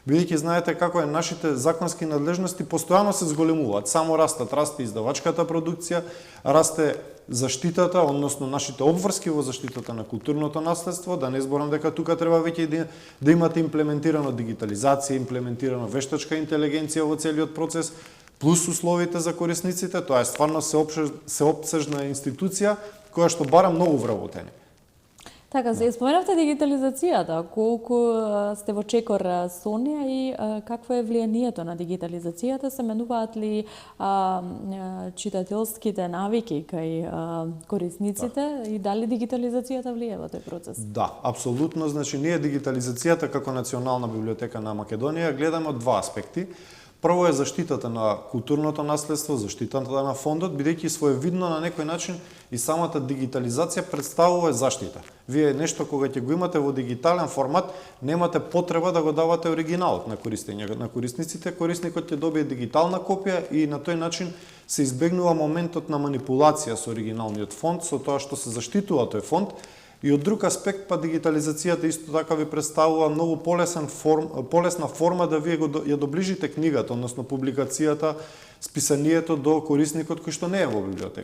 Бидејќи знаете како е, нашите законски надлежности постојано се зголемуваат, само расте издавачката продукција, расте заштитата, односно нашите обврски во заштитата на културното наследство, да не зборам дека тука треба веќе да имате имплементирано дигитализација, имплементирано вештачка интелигенција во целиот процес, плюс условите за корисниците, тоа е стварно сеопсежна институција која што бара многу вработени. Така, се споменавте дигитализацијата, колку сте во чекор со неа и какво е влијанието на дигитализацијата, се менуваат ли читателските навики кај корисниците и дали дигитализацијата влијае во тој процес? Да, апсолутно, значи ние дигитализацијата како Национална библиотека на Македонија гледаме од два аспекти. Прво е заштитата на културното наследство, заштитата на фондот, бидејќи своевидно на некој начин и самата дигитализација представува заштита. Вие нешто кога ќе го имате во дигитален формат, немате потреба да го давате оригиналот на користење на корисниците, корисникот ќе добие дигитална копија и на тој начин се избегнува моментот на манипулација со оригиналниот фонд, со тоа што се заштитува тој фонд. И од друг аспект, па дигитализацијата исто така ви представува многу полесна форма да вие ја доближите книгата, односно публикацијата, списанието до корисникот кој што не е во библиотеката.